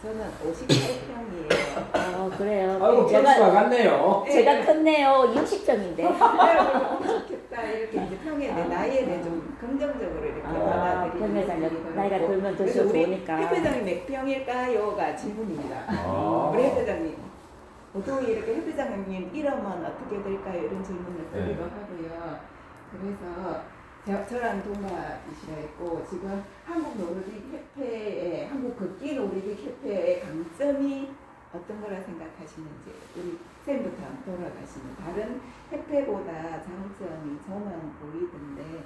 저는 58평이에요. 그래요. 아이고 평수가 같네요. 제가 컸네요. 60평인데. 좋겠다 이렇게 이제 평에 내 나이에 대해 좀 긍정적으로 이렇게 받아들이는 평에서 나이가 들면 더 그래서 우리 좋으니까. 회 회장님 몇 평일까요가 질문입니다. 아. 우리 회 회장님 보통 이렇게 회 회장님 이러면 어떻게 될까요? 이런 질문을 드리고 하고요. 그래서 저랑 동갑이시라 했고 지금 한국 노르딕 협회의 한국 걷기 노르딕 협회의 강점이 어떤 거라 생각하시는지 우리 쌤부터 한번 돌아가시면 다른 협회보다 장점이 저는 보이던데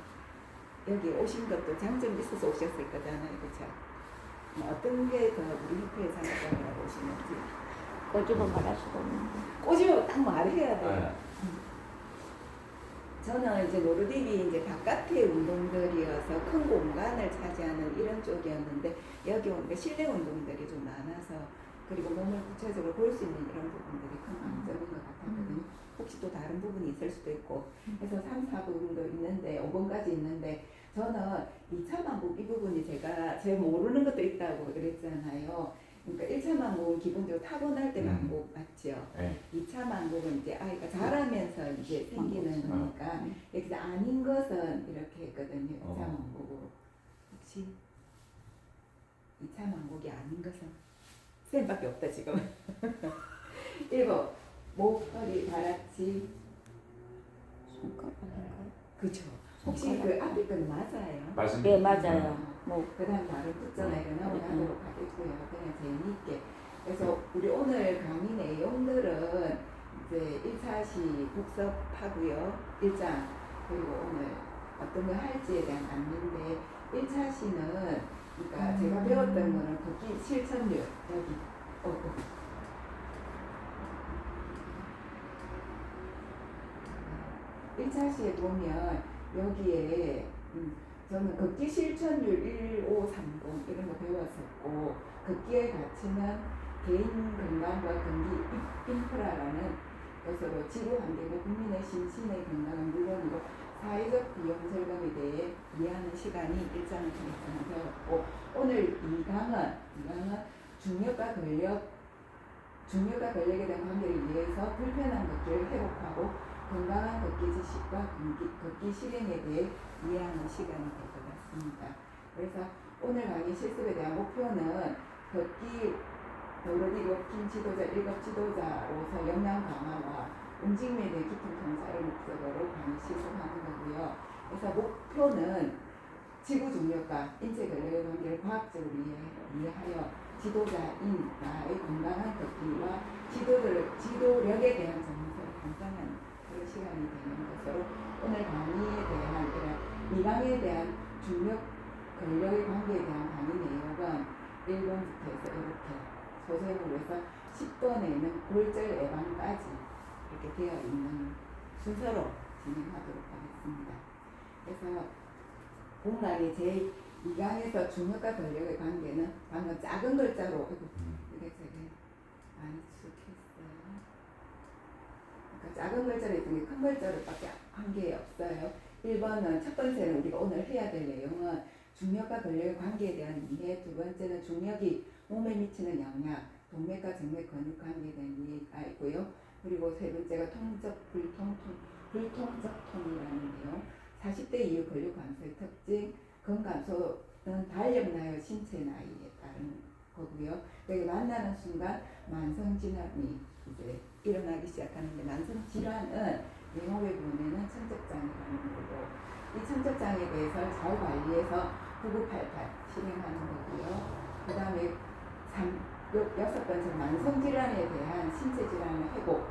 여기 오신 것도 장점이 있어서 오셨을 거잖아요, 그렇죠? 어떤 게 더 우리 협회의 장점이라고 보시는지 꼬집어 말할 수가 없는데. 꼬집어 딱 말해야 돼요. 네. 저는 이제 노르딕이 이제 바깥의 운동들이어서 큰 공간을 차지하는 이런 쪽이었는데 여기 오니까 실내 운동들이 좀 많아서 그리고 몸을 구체적으로 볼 수 있는 이런 부분들이 큰 강점인 것 같았거든요. 혹시 또 다른 부분이 있을 수도 있고 그래서 3, 4부분도 있는데 5번까지 있는데 저는 2차 반복 이 부분이 제가 모르는 것도 있다고 그랬잖아요. 그러니까 1차 반복은 기본적으로 타고날 때 반복 맞죠? 네. 2차 반복은 이제 아이가 자라면서 이제 생기는 거니까 이렇게 아닌 것은 이렇게 했거든요. 2차 반복으로. 혹시 2차 반복이 아닌 것은 쌤밖에 없다 지금. 1번 목걸이 다락지. 손가락인가요? 그쵸. 혹시 그 앞에 건 맞아요? 맞습니다. 네, 맞아요. 뭐 그 다음 바로 붙잖아요. 넘어가도록 하겠고요. 그냥 재미있게. 그래서 우리 오늘 강의 내용들은 이제 1차시 복습하고요. 1장 그리고 오늘 어떤 거 할지에 대한 안내인데 1차시는 그러니까 제가 배웠던 거는 걷기 실천율 여기 1차시에 보면 여기에 저는 걷기 실천율 1530 이런 거 배웠었고 걷기의 가치는 개인 건강과 경기 인프라라는 것으로 지구 환경과 국민의 심신의 건강은 물론이고 사회적 비용 절감에 대해 이해하는 시간이 1장을 통해서 배웠고 오늘 2강은 중력과 권력에 대한 관계를 이해해서 불편한 걷기를 회복하고 건강한 걷기 지식과 걷기 실행에 대해 이해하는 시간이 될 것 같습니다. 그래서 오늘 강의 실습에 대한 목표는 걷기 노르딕 워킹 지도자 1급 지도자로서 역량 강화와 움직임에 대한 깊은 통찰을 목적으로 강의 실습하는 거고요. 그래서 목표는 지구 중력과 인체 권력의 관계를 과학적으로 이해하여 지도자인 나의 건강한 걷기와 지도력에 대한 정서를 감상하는 그런 시간이 되는 것으로 오늘 강의에 대한 이런 미강에 대한 중력 권력의 관계에 대한 강의 내용은 1번부터 해서 이렇게 소생으로 해서 10번에는 골절 예방까지 이렇게 되어 있는 순서로 진행하도록 하겠습니다. 그래서 공강의 제2강에서 중력과 권력의 관계는 방금 작은 글자로 이렇게 많이 익숙했어요. 그러니까 작은 글자를 했더니 큰 글자로밖에 한 게 없어요. 1번은 첫 번째는 우리가 오늘 해야 될 내용은 중력과 권력의 관계에 대한 이해, 두 번째는 중력이 몸에 미치는 영향, 동맥과 정맥 근육 관계에 대한 이해가 있고요. 그리고 세 번째가 불통적 통이라는 내용, 40대 이후 근육 감소의 특징, 근감소는 달력 나이와 신체 나이에 따른 거고요. 여기 만나는 순간 만성 질환이 이제 일어나기 시작하는데 만성 질환은 영어에 보면은 천적장애라는 거고 이 천적장애에 대해서 잘 관리해서 9988 실행하는 거고요. 그 다음에 여섯 번째 만성 질환에 대한 신체 질환의 회복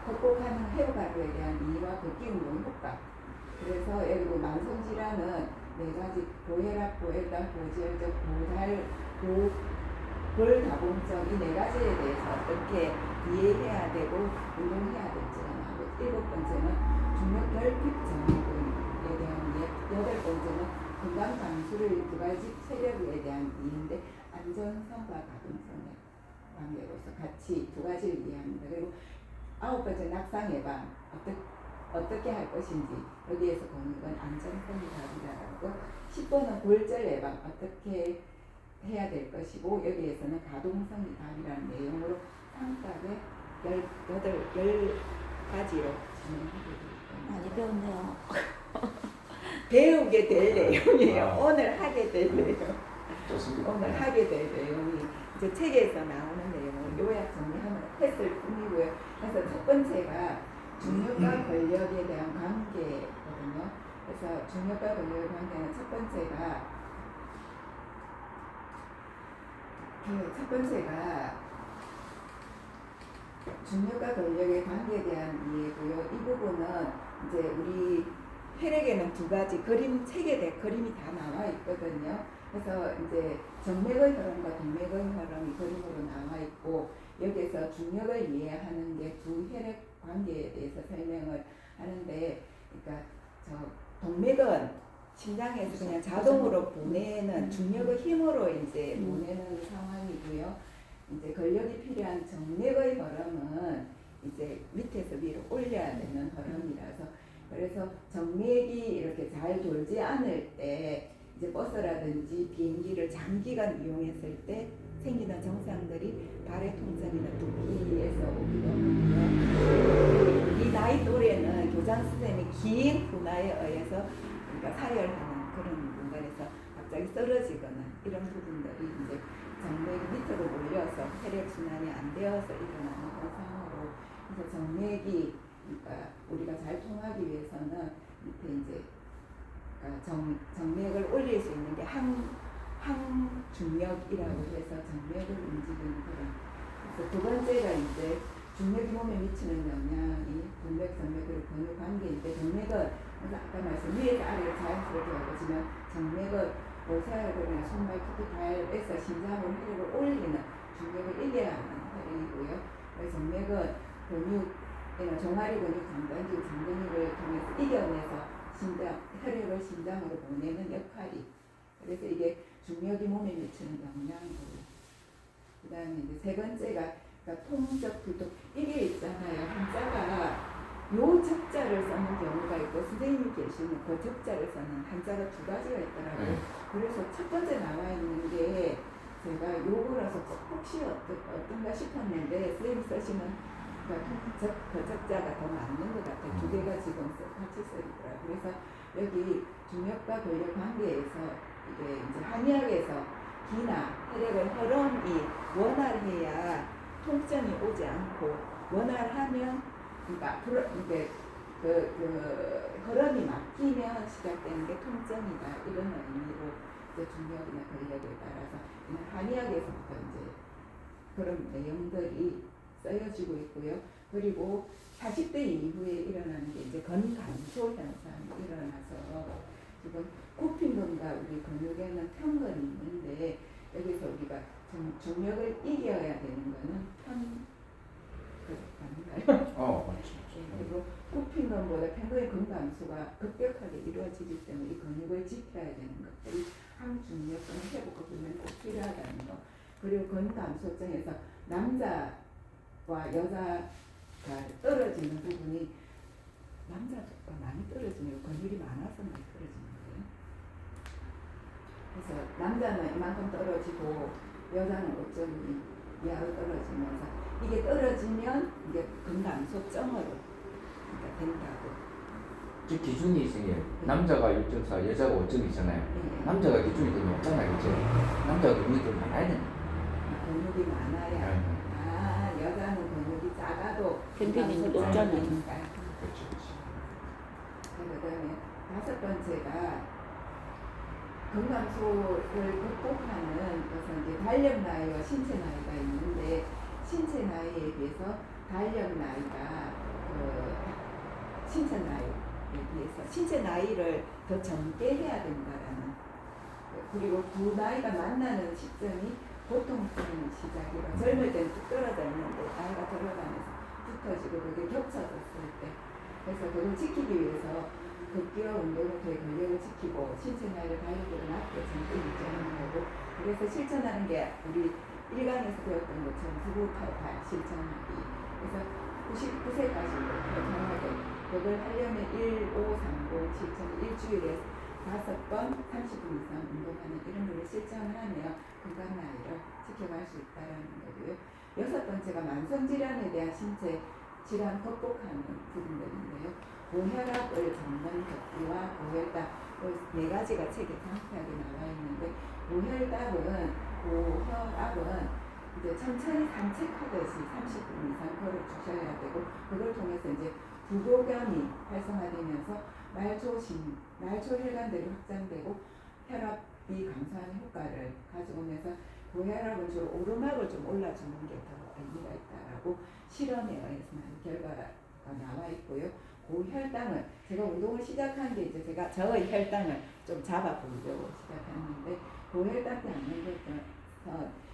극복하는 회복하기에 대한 이와 걷기 운동의 효과. 그래서 여기 만성 질환은 네 가지 고혈압, 고혈당, 고지혈증, 골다공증 이 네 가지에 대해서 어떻게 이해해야 되고 운동해야 될지를 하고 7번째는 중력 결핍 정의에 대한 이해, 8번째는 건강 감수를 두 가지 세력에 대한 이해인데 안전성과 가동성의 관계로서 같이 두 가지를 이해합니다. 그리고 9번째 낙상 예방 어떻게 할 것인지 여기에서 권유는 안전성이 답이라고 10번은 골절 예방 어떻게 해야 될 것이고 여기에서는 가동성이 답이라는 내용으로 상답에 10가지로 진행하게 됩니다. 많이 배웠네요. 배우게 될 내용이에요. 아. 오늘 하게 될 내용. 좋습니다. 오늘 하게 될 내용이 이제 책에서 나오는 내용을 요약 정리하면 했을 뿐이고요. 그래서 첫 번째가 중력과 권력에 대한 관계거든요. 그래서 중력과 권력의 관계는 첫 번째가 중력과 권력의 관계에 대한 이해고요. 이 부분은 이제 우리 혈액에는 두 가지 책에 대해 그림이 다 나와 있거든요. 그래서 이제 정맥의 흐름과 동맥의 흐름이 그림으로 나와 있고 여기에서 중력을 이해하는 게 두 혈액 관계에 대해서 설명을 하는데, 그러니까 동맥은 심장에서 그냥 자동으로 보내는 중력의 힘으로 이제 보내는 상황이고요. 이제 권력이 필요한 정맥의 흐름은 이제 밑에서 위로 올려야 되는 흐름이라서, 그래서 정맥이 이렇게 잘 돌지 않을 때 이제 버스라든지 비행기를 장기간 이용했을 때 생기는 증상들이 발의 통증이나 두피에서 오기도 하고요. 이 나이 또래는 교장 선생님이 긴 분화에 의해서 그러니까 사열하는 그런 공간에서 갑자기 쓰러지거나 이런 부분들이 이제 정맥이 밑으로 몰려서 혈액 순환이 안 되어서 일어나는 현상으로, 그래서 정맥이 그러니까 우리가 잘 통하기 위해서는 밑에 이제 그러니까 정맥을 올릴 수 있는 게 항중력이라고 해서 정맥을 움직이는 그런. 그래서 두 번째가 이제 중력이 몸에 미치는 영향이 동맥, 정맥, 그리고 근육 관계인데, 동맥은 그래서 아까 말씀 위에서 아래로 자연스럽게 가보지만 정맥은 월사혈이나 손발, 특히 발에서 심장으로 혈액을 올리는 중력을 이겨야 하는 혈액이고요. 그래서 정맥은 근육이나 종아리 근육, 장관질, 장근육을 통해서 이겨내서 혈액을 심장으로 보내는 역할이. 그래서 이게 중력이 몸에 미치는 영향이고요. 그 다음에 이제 세 번째가 그러니까 통적 불통, 이게 있잖아요. 한자가 요 적자를 쓰는 경우가 있고 선생님이 계시는 그 적자를 쓰는 한자가 두 가지가 있더라고요. 그래서 첫 번째 나와 있는 게 제가 요거라서 혹시 어떤가 싶었는데 선생님이 쓰시는 그 적자가 더 맞는 것 같아요. 두 개가 지금 같이 쓰이더라고요. 그래서 여기 중력과 권력 관계에서 이게 이제 한의학에서 기나 혈액의 흐름이 원활해야 통증이 오지 않고, 원활하면 그러니까 앞으로 이게 그 흐름이 막히면 시작되는 게 통증이다, 이런 의미로 이제 중력이나 권력에 따라서 한의학에서부터 이제 그런 내용들이 쓰여지고 있고요. 그리고 40대 이후에 일어나는 게 이제 근감소 현상이 일어나서 지금 굽힌근과 우리 근육에는 편근이 있는데, 여기서 우리가 중력을 이겨야 되는 거는 편근인가요? 맞죠. 그리고 굽힌근보다 편근의 근감소가 급격하게 이루어지기 때문에 이 근육을 지켜야 되는 것들이 항중력근 회복을 꼭 필요하다는 거. 그리고 근감소증에서 남자와 여자가 떨어지는 부분이, 남자가 많이 떨어지네요. 근육이 많아서 많이 떨어지는 거예요. 그래서 남자는 이만큼 떨어지고 여자는 5.2 이하로 떨어지면서 이게 떨어지면 이게 근감소증으로 그러니까 된다고. 즉 기준이 있으니 남자가 6.4, 여자가 5.2잖아요. 네. 남자가 기준이 더 높잖아요, 그렇죠? 남자가 근육이 더 많아야 되는. 근육이 많아야. 아, 여자는 근육이 작아도 평균이 높잖아요. 그렇죠, 그렇죠. 그다음에 다섯 번째가 건강소를 극복하는 것은 이제 달력 나이와 신체 나이가 있는데, 신체 나이에 비해서 달력 나이가 신체 나이에 비해서 신체 나이를 더 젊게 해야 된다라는. 그리고 두 나이가 만나는 시점이 고통스러운 시작이라, 젊을 때는 뚝 떨어져 있는데 나이가 들어가면서 붙어지고 그게 겹쳐졌을 때, 그래서 그걸 지키기 위해서 급기와 운동을 통해 근력을 지키고 신체 나이를 달력보다 낮게 젊게 유지하는 거고, 그래서 실천하는 게 우리 일강에서 배웠던 것처럼 두부팔팔 실천하기. 그래서 99세까지 편하게 그걸 하려면 1, 5, 3, 5 실천 일주일에 5번 30분 이상 운동하는 이런 걸 실천하며 건강 나이를 지켜갈 수 있다는 거고요. 6번째가 만성질환에 대한 신체 질환 극복하는 부분들인데요. 고혈압을 잡는 걷기와 고혈당 네 가지가 책에 상세하게 나와 있는데 고혈압은 이제 천천히 산책하듯이 30분 이상 걸어 주셔야 되고 그걸 통해서 이제 부교감이 활성화되면서 말초 혈관들이 확장되고 혈압이 감소하는 효과를 가져오면서 고혈압은 주로 오르막을 좀 올라주는 게 더 의미가 있다라고 실험에 의해서 많은 결과가 나와 있고요. 고혈당은 제가 운동을 시작한 게 이제 제가 저의 혈당을 좀 잡아보려고 시작했는데 고혈당 때문에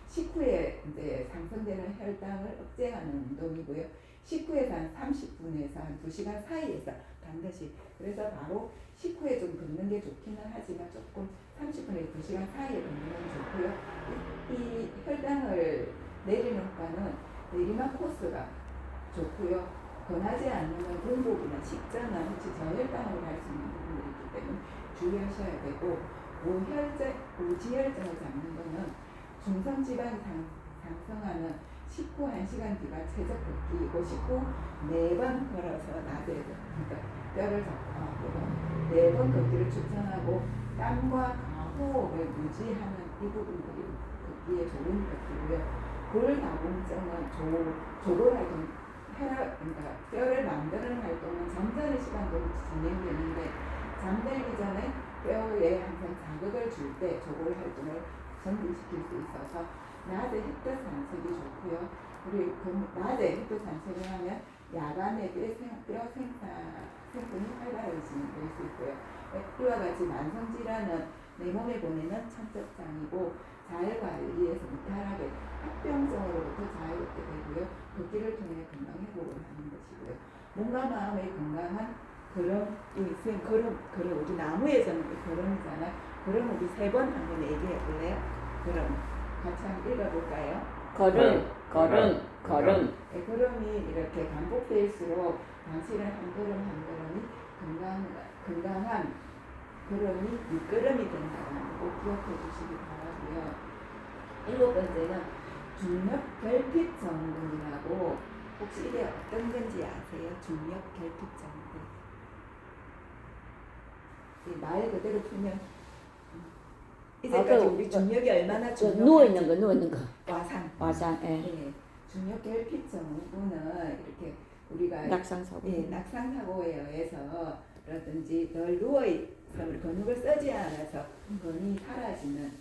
식후에 이제 상승되는 혈당을 억제하는 운동이고요. 식후에서 한 30분에서 한 2시간 사이에서 반드시 그래서 바로 식후에 좀 걷는 게 좋기는 하지만 조금 30분에서 2시간 사이에 걷는 건 좋고요. 이 혈당을 내리는 효과는 내리막 코스가 좋고요. 권하지 않는 건 공복이나 식전나 혹시 저혈당으로 갈 수 있는 부분들이 있기 때문에 주의하셔야 되고 고지혈증을 잡는 거는 중성지방이 상승하는 식후 1시간 뒤가 최적 걷기이고 식후 4번 걸어서 낮에 그러니까 뼈를 잡고 하고 4번 걷기를 추천하고 땀과 가호흡을 유지하는 이 부분들이 걷기에 좋은 걷기고요. 골다공증은 조골활동 그러니까 뼈를 만드는 활동은 잠자는 시간도 진행되는데 잠들기 전에 뼈에 항상 자극을 줄 때 조골 활동을 전진시킬 수 있어서 낮에 햇볕 산책이 좋고요. 그리고 낮에 햇볕 산책을 하면 야간에 뼈 생분이 활발해지는 수 있고요. 이와 같이 만성질환은 내 몸에 보내는 천적장이고 자혈관리에서 무탈하게 합병증으로부터 자유롭게 되고요. 걷기를 통해 건강 회복을 하는 것이고요. 몸과 마음의 건강한 걸음, 우리 나무에서는 걸음이잖아. 걸음 우리 3번 한번 얘기해 볼래요? 걸음 같이 한번 읽어볼까요? 걸음. 네, 걸음이 이렇게 반복될수록 당신은 한 걸음 한 걸음이 건강한 걸음이 밑걸음이 된다는 거 꼭 기억해 주시기 바라고요. 7번째는 중력결핍증후군이라고 혹시 이게 어떤 건지 아세요? 중력결핍증후군. 말 그대로 풀면 이제까지 우리 중력이 얼마나 누워있는 거. 와상. 예. 네. 중력결핍증후군은 이렇게 우리가 낙상사고에 의해서라든지 늘 누워있으면 근육을 쓰지 않아서 근이 사라지는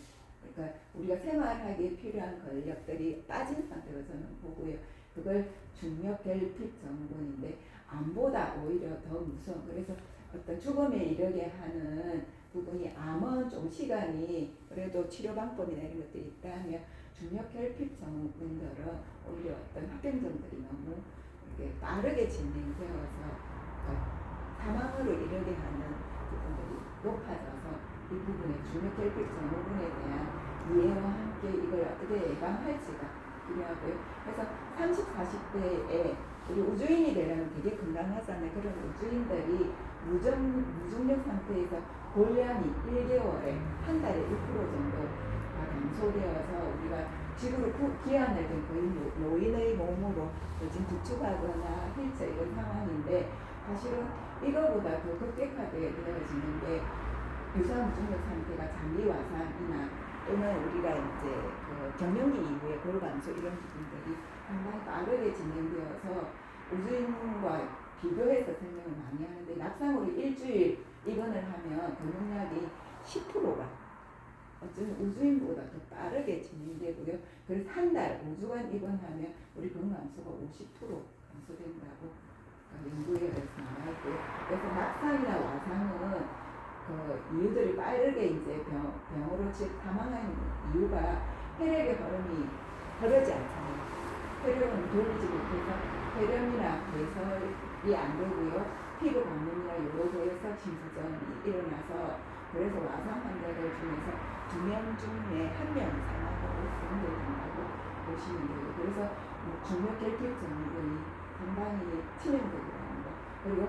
그러니까 우리가 생활하기에 필요한 근력들이 빠진 상태로 저는 보고요. 그걸 중력결핍증후군인데 암보다 오히려 더 무서운 그래서 어떤 죽음에 이르게 하는 부분이 암은 좀 시간이 그래도 치료 방법이나 이런 것들이 있다면 중력결핍증후군들은 오히려 어떤 합병증들이 너무 이렇게 빠르게 진행되어서 사망으로 이르게 하는 부분들이 높아져서 이 부분에 중력결핍증후군에 대한 이해와 함께 이걸 어떻게 예방할지가 필요하고요. 그래서 30, 40대에 우리 우주인이 되려면 되게 건강하잖아요. 그런 우주인들이 무중력 상태에서 골량이 1개월에 한 달에 1% 정도가 감소되어서 우리가 지구로 귀환을 된 거의 노인의 몸으로 요즘 구축하거나 휠체어 이런 상황인데 사실은 이거보다 더 급격하게 되어지는 게 유사 무중력 상태가 장기 와상이나 또는 우리가 이제 그 경련기 이후에 골감소 이런 부분들이 상당히 빠르게 진행되어서 우주인과 비교해서 설명을 많이 하는데 낙상으로 일주일 입원을 하면 근육량이 10%가 어쩌면 우주인보다 더 빠르게 진행되고요. 그래서 한 달 5주간 입원하면 우리 근감소가 50% 감소된다고 연구에 의해서 나와 있고요. 그래서 낙상이나 와상은 그 이유들이 빠르게 이제 병으로 사망하는 이유가 혈액의 흐름이 흐르지 않잖아요. 혈액은 돌리지 못해서 혈염이나 배설이 안 되고요. 피부 감염이나 요로 되어서 심수전이 일어나서 그래서 와상 환자들 중에서 2명 중에 1명이 사망하고 연결된다고 보시면 돼요. 그래서 중력결핍증이 상당히 치명적이라는 거. 그리고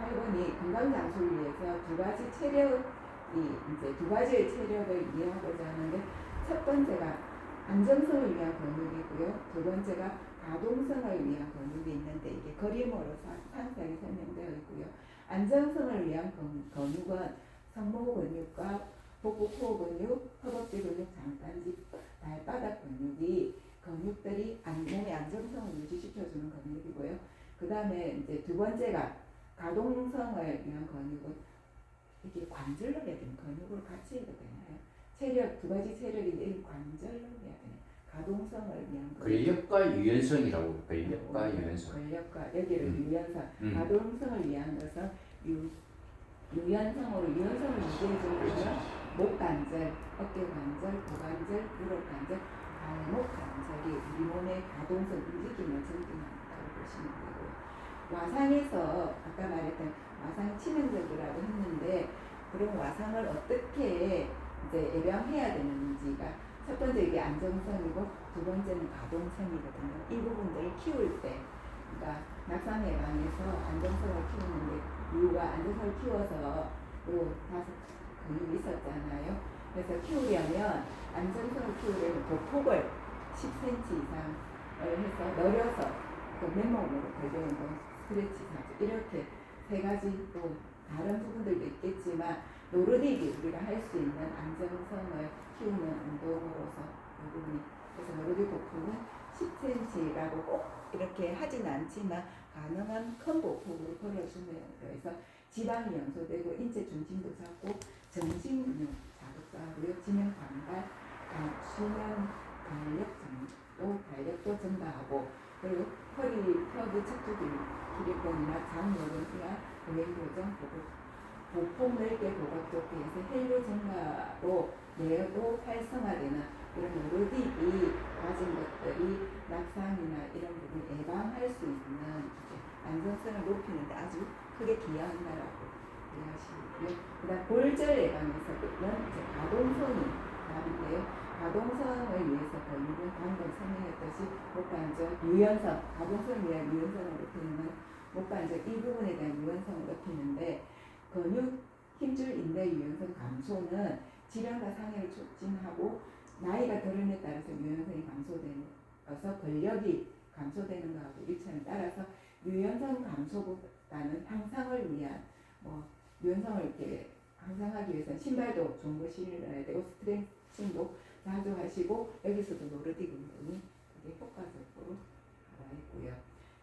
8번이 건강 장수를 위해서 두 가지 이제 두 가지의 체력을 이해하고자 하는데 첫 번째가 안정성을 위한 근육이고요. 두 번째가 가동성을 위한 근육이 있는데 이게 그림으로 상세하게 설명되어 있고요. 안정성을 위한 근육은 성모 근육과 복부 코어 근육, 허벅지 근육, 장단지, 발바닥 근육들이 몸의 안정성을 유지시켜주는 근육이고요. 그 다음에 이제 두 번째가 가동성을 위한 근육은 이게 관절로 해야 되는 근육을 같이 해도 되나요? 두 가지 체력인데 관절로 해야 되나요? 가동성을 위한 근력과 유연성이라고 근력과 유연성. 근력과 여기를 유연성, 가동성을 위한 것은 유연성을 유지해주는 것은 목 관절, 어깨 관절, 고관절, 무릎 관절, 발목 관절이 우리 몸의 가동성, 움직임을 전진한다고 보시면 되고요. 와상에서 아까 말했던 와상이 치명적이라고 했는데 그럼 와상을 어떻게 이제 예방해야 되는지가 첫 번째 이게 안정성이고 두 번째는 가동성이거든요. 이 부분들을 키울 때, 그러니까 낙상 예방에서 안정성을 키우는데 이유가 안정성을 키워서 요 5근육이 있었잖아요. 그래서 키우려면 안정성을 키우려면 보폭을 10cm 이상을 해서 늘려서 그 맨몸으로 걸려있는 스트레치 사주 이렇게 세 가지 또 다른 부분들도 있겠지만 노르딕이 우리가 할 수 있는 안정성을 키우는 운동으로서 이 부분이 그래서 노르딕 보폭은 10cm라고 꼭 이렇게 하진 않지만 가능한 큰 보폭으로 걸어주면서 해서 지방이 연소되고 인체 중심도 잡고 전신 근육 자극도 하고요. 지면 광발, 수면 달력도 증가하고 그리고 허리, 펴기, 척추 기립근이나 장요근이나 보행교정, 보폭 넓게 고각 좁게 해서 혈류 증가로 뇌도 활성화되는 이런 노르딕이 가진 것들이 낙상이나 이런 부분 예방할 수 있는 안정성을 높이는 데 아주 크게 기여한다라고 이해하시고요. 그 다음 골절 예방에서는 이제 가동성이 답인데요. 가동성을 위해서 근육은 방금 설명했듯이 목관절 유연성, 가동성을 위한 유연성을 높이는 목관절 이 부분에 대한 유연성을 높이는데 근육 힘줄 인대 유연성 감소는 질환과 상해를 촉진하고 나이가 들음에 따라서 유연성이 감소되어서 근력이 감소되는 것하고 일치하는 따라서 유연성 감소보다는 향상을 위한 유연성을 이렇게 향상하기 위해서는 신발도 좋은 거 신어야 되고 스트레칭도 자주 하시고 여기서도 노르딕 운동이 되게 효과적으로 나와 있고요.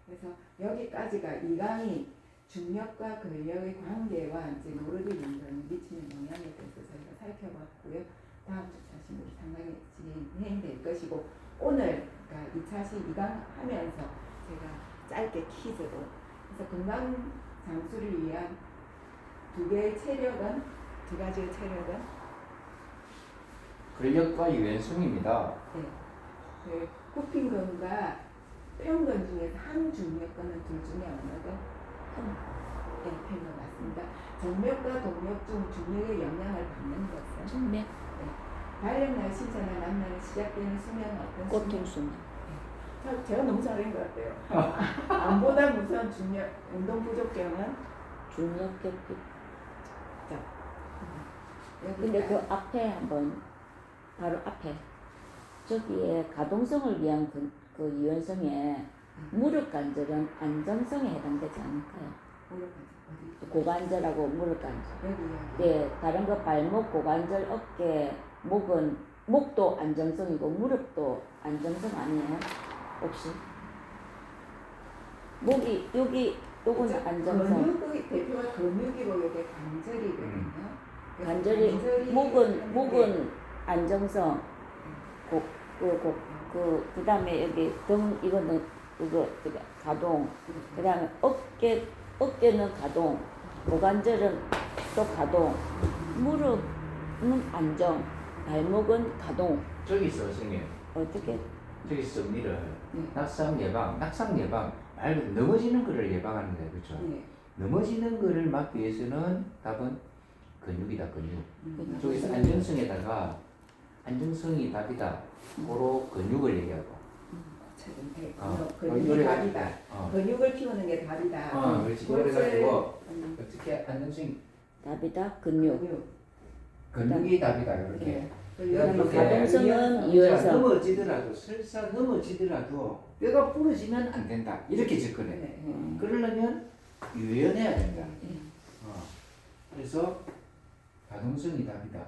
그래서 여기까지가 이 강의 중력과 근력의 관계와 이제 노르딕 운동이 미치는 영향에 대해서 저희가 살펴봤고요. 다음 주 차시 우리 상당히 진행될 것이고 오늘 그러니까 2차시 2강 하면서 제가 짧게 퀴즈로 그래서 건강 장수를 위한 두 가지의 체력은 근력과 유연성입니다. 네. 그 굽힌근과 평근 중에서 항중력근은 둘 중에 어느가 네, 평근 맞습니다. 정맥과 동맥 중 중력의 영향을 받는 것은 정맥, 발령날 신체나 남날에 시작되는 수명은 어떤 고통수면, 제가 너무 잘한 것 같아요. 암보다 무서운 중력, 운동 부족경은 중력격기. 여기 근데 그 앞에 한번 바로 앞에 저기에 가동성을 위한 그 유연성에 무릎 관절은 안정성에 해당되지 않을까요? 어디? 고관절하고 무릎 관절. 여기. 네, 다른 거 발목, 고관절, 어깨, 목도 안정성이고 무릎도 안정성 아니에요? 혹시? 목이 요거는 안정성. 근육의 대표가 근육이고 이게 관절이거든요. 관절이 목은 안정성. 그다음에 여기 등 이거는 그거 가동. 그다음에 어깨는 가동. 고관절은 또 가동. 무릎은 안정. 발목은 가동. 저기서 선생님 어떻게? 저기서 정리를 낙상 예방 말고 넘어지는 거를 예방하는 거예요. 그렇죠? 네. 넘어지는 거를 막기 위해서는 답은 근육이다. 근육. 저기서 안정성에다가 안정성이 답이다. 고로 근육을 얘기하고 것처럼 돼. 어, 근육이 요래 답이다. 가지고. 근육을 키우는 게 답이다. 그렇지. 그래가지고 음, 어떻게 안정성 답이다 근육. 근육이 답이다 이렇게. 네. 그다음에 이렇게 가동성은 자, 유연성. 넘어지더라도 설사 넘어지더라도 뼈가 부러지면 안 된다 이렇게 접근해. 네. 그러려면 유연해야 된다. 네. 그래서 가동성이 답이다.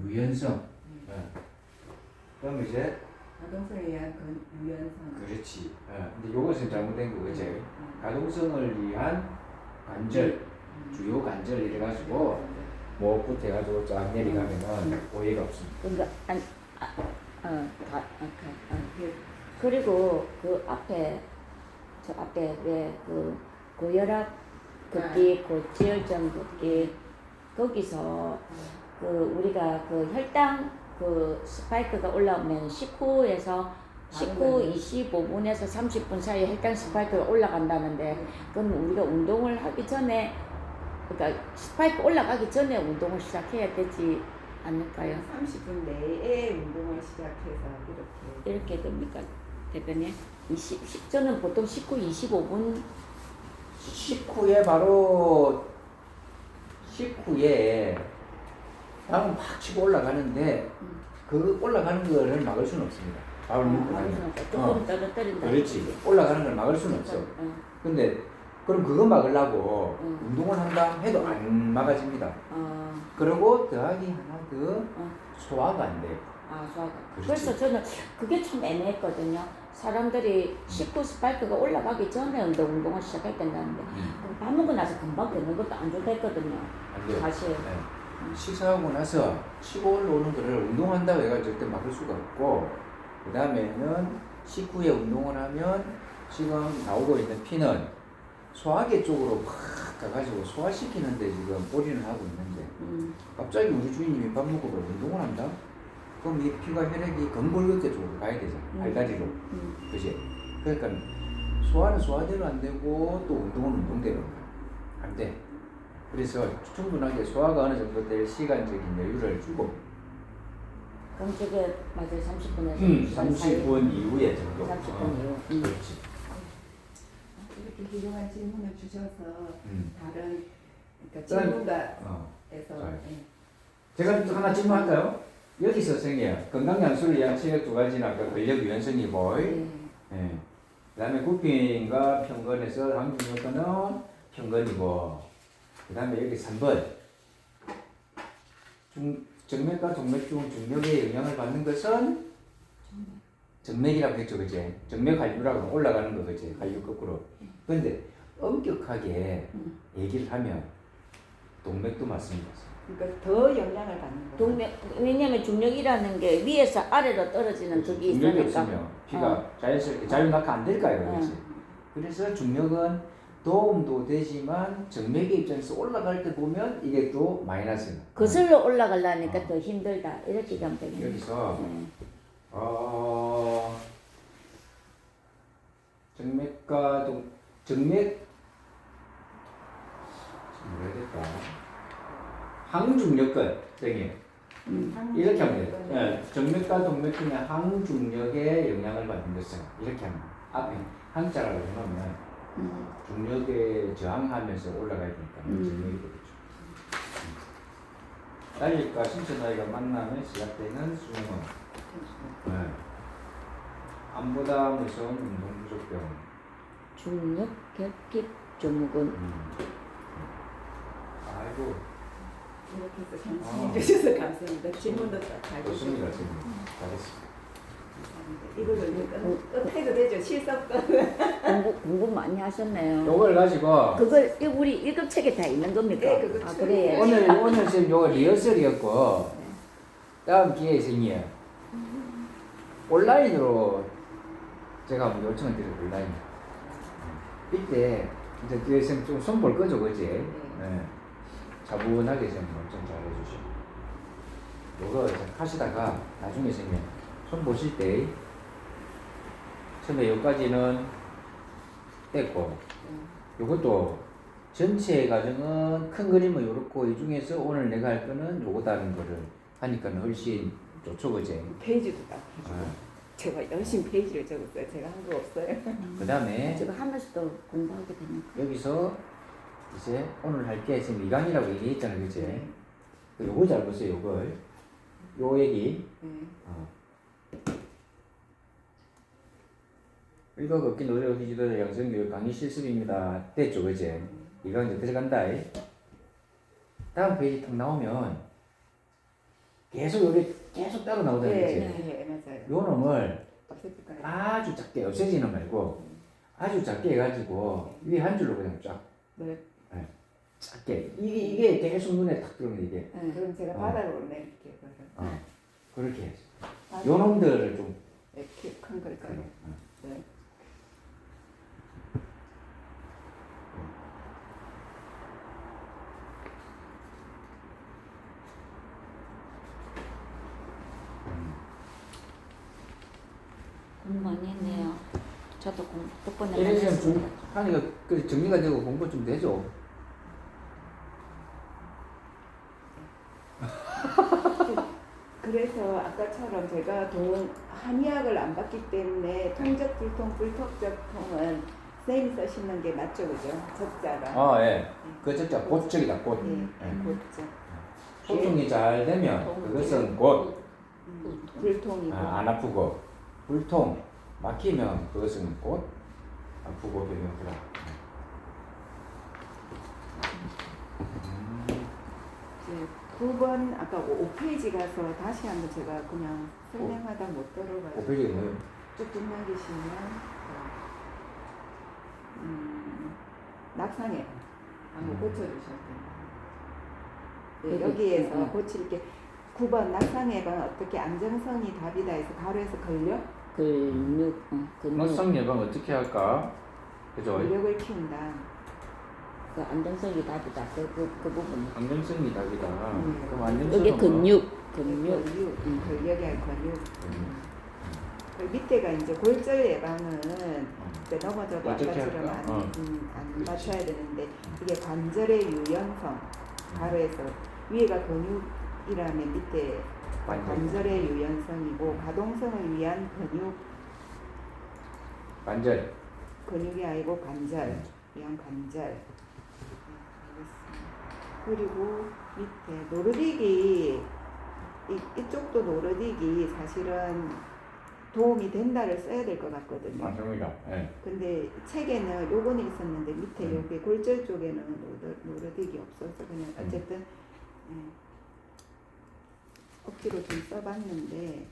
유연성. 그럼 이제 가동성에 의한 유연성. 그렇지. 근데 요것은 잘못된 거지. 가동성을 위한 관절, 주요 관절 이래가지고 목부터 해가지고 쫙 내려가면은 오해가 없습니다. 그러니까 그리고 그 앞에 저 앞에 왜 그 고혈압 걷기, 고지혈증 걷기 거기서 그 우리가 그 혈당 그 스파이크가 올라오면 식후에서 식후 25분에서 30분 사이에 혈당 스파이크가 올라간다는데 그럼 우리가 운동을 하기 전에 그러니까 스파이크 올라가기 전에 운동을 시작해야 되지 않을까요? 30분 내에 운동을 시작해서 이렇게 됩니까, 대표님? 저는 보통 식후 25분 식후에 바로 식후에 방금 팍 치고 올라가는데 그 올라가는 거를 막을 수는 없습니다. 밥을 먹고 나면. 조금 떨어뜨린다. 그렇지. 올라가는 걸 막을 수는 없어. 근데 그럼 그거 막으려고 운동을 한다 해도 안 막아집니다. 그리고 더하기 하나 더 소화가 안 돼요. 소화가. 그렇지. 그래서 저는 그게 참 애매했거든요. 사람들이 식후 스파이크가 올라가기 전에 운동을 시작해야 된다는데 밥 먹고 나서 금방 되는 것도 안 좋다 했거든요. 안 돼요. 사실. 네. 식사하고 나서 치고 올라오는 거를 운동한다고 해가 절대 막을 수가 없고 그 다음에는 식후에 운동을 하면 지금 나오고 있는 피는 소화기 쪽으로 팍 가가지고 소화시키는데 지금 올인을 하고 있는데 갑자기 우리 주인님이 밥 먹고 운동을 한다? 그럼 이 피가 혈액이 건골격계 쪽으로 가야 되잖아. 알다리로. 그치? 그러니까 소화는 소화대로 안 되고 또 운동은 운동대로 안 돼. 그래서 충분하게 소화가 어느 정도 될 시간적인 여유를 주고 그럼 저게 맞아요. 30분에서 30분 이후에 정도. 30분 이후. 그렇지. 이렇게 훌륭한 질문을 주셔서 다른 그러니까 짠. 전문가에서 제가 또 하나 질문할까요? 여기서 선생님 건강 양수를 위한 체력 두 가지는 아까 근력 유연성이고 예. 그다음에 굽힘과 평건에서 항중 요건은 평건이고 그다음에 여기 3번 정맥과 동맥 중 중력의 영향을 받는 것은 정맥이라고 했죠, 그제? 정맥 한류라고 올라가는 거, 그제? 한류 거꾸로. 근데 엄격하게 얘기를 하면 동맥도 맞습니다. 그러니까 더 영향을 받는 거예요. 왜냐면 중력이라는 게 위에서 아래로 떨어지는 그게 중력이 있으니까. 없으면 피가 자연스럽게 자유낙하 안 될까요, 그렇지? 그래서 중력은 도움도 되지만 정맥의 입장에서 올라갈 때 보면 이게 또 마이너스는. 거슬러 올라가려니까 더 힘들다. 이렇게 가면 되겠네. 여기서 정맥과 정맥 뭐라 해야 될까? 항중력근 선생님 이렇게 하면 돼요. 네, 정맥과 동맥 중에 항중력의 영향을 받는 것은 이렇게 하면 앞에 항자라고 해놓으면 중력에 저항하면서 올라가야 되니까 정맥이 되겠죠. 달력과 신체 나이가 만나면 시작되는 수명은 네. 암보다 무서운 운동 부족병. 중력, 결핍, 조무근. 아이고. 이렇게 해서 정신해 주셔서 감사합니다. 질문도 잘 좋습니다, 주셔서 지금 잘했습니다. 이걸로 끝해도 되죠. 실습권. 공부 많이 하셨네요. 요걸 가지고 그걸 우리 1급책에 다 있는 겁니까? 네, 그거 그래요. 오늘 지금 요거 리허설이었고 다음 기회에 생겨 온라인으로 제가 한번 요청을 드려요. 온라인. 이때 이제 뒤에서 좀 손 볼 거죠, 그지? 네. 차분하게 좀 잘해주시고 요거 하시다가 나중에 생겨 손 보실 때 처음에 여기까지는 뗐고 요것도 전체 과정은 큰 그림은 요렇고 이 중에서 오늘 내가 할 거는 요거다는 거를 하니까 훨씬 좋죠, 그제? 페이지도 딱. 제가 열심히 페이지를 적었어요. 제가 한 거 없어요. 그 다음에 제가 하면서도 공부하게 되는 거. 여기서 이제 오늘 할 게 지금 이강이라고 얘기했잖아요, 그치? 네. 요거 잘 보세요, 요걸. 요 얘기. 네. 읽어 걷기 노래 걷기 지도자 양성교육 강의 실습입니다. 됐죠, 그치? 이강 이제 들어간다. 다음 페이지 탁 나오면 계속 여기 계속 따로 나오잖아요, 네, 그치? 네, 맞아요. 요 놈을 없애줄까요? 아주 작게 없애지는 말고 아주 작게 해가지고 위에 한 줄로 그냥 쫙 네. 작게 이게 계속 눈에 탁 들어오면 이게 네. 그럼 제가 바닥으로 내릴게요. 그러면. 그렇게 해야지. 아, 요 놈들을 좀 이렇게 큰 걸까요? 네. 공부 많이 했네요. 저도 공부 덕분에 많이 이래서 했습니다. 하니까 그 정리가 되고 공부 좀 되죠. 그래서 아까처럼 제가 한의학을 안 봤기 때문에 통적 불통, 불턱적 통은 쌤이 쓰시는 게 맞죠, 그죠? 적자가. 예. 그 진짜 곧적이다, 곧. 네, 예. 곧적. 소통이 잘 되면 그것은 곧 불통이고. 안 아프고 불통 막히면 그것은 곧 아프고 병이더라. 이제 9번 아까 5페이지 가서 다시 한번 제가 그냥 설명하다 못 들어가요. 5페이지가 뭐예요? 쭉 끝나기시면 낙상에 한번 고쳐주셔야 됩니다. 네, 여기, 여기에서 고칠 게 9번 낙상예방 어떻게 안정성이 답이다 해서 가로에서 근력, 근육, 근육. 낙상 예방 어떻게 할까? 그죠? 근력을 키운다. 그 안정성이 답이다. 그 부분. 안정성이 답이다. 음. 그럼 안정성은 여기 뭐? 근육. 근력이 할 근육. 음. 그 밑에가 이제 골절 예방은 이제 넘어져도 어떻게 아까처럼 할까? 안 맞춰야 되는데 이게 관절의 유연성 가로에서 위에가 근육이라면 밑에 관절의 유연성이고 가동성을 위한 관절. 근육이 아니고 관절 위한 관절. 네, 알겠습니다. 그리고 밑에 노르디기 이쪽도 노르디기 사실은 도움이 된다를 써야 될 것 같거든요. 맞습니다. 예. 근데 책에는 요거는 있었는데 밑에 여기 골절 쪽에는 노르딕이 없어서 그냥 어쨌든 억지로 좀 써봤는데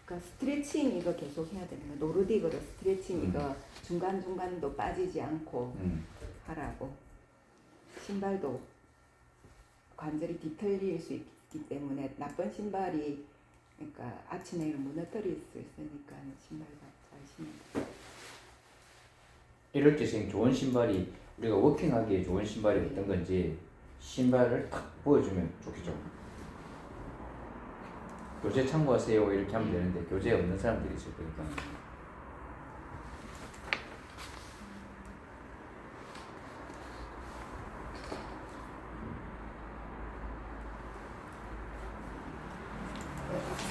그러니까 스트레칭 이거 계속 해야 되는 거예요. 노르딕으로 스트레칭 이거 중간중간도 빠지지 않고 하라고. 신발도 관절이 뒤틀릴 수 있기 때문에 나쁜 신발이 그러니까 아침에 무너뜨릴 수 있으니까 신발도 잘 신어야 돼. 이럴 때 선생님 좋은 신발이 우리가 워킹하기에 좋은 신발이 어떤 건지 신발을 탁 보여주면 좋겠죠. 교재 참고하세요 이렇게 하면 되는데 교재 없는 사람들이 있을 거니까.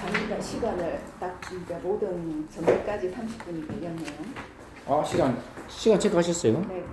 자기가 시간을 딱 진짜 모든 정리까지 30분이 걸렸네요. 시간 체크하셨어요? 네.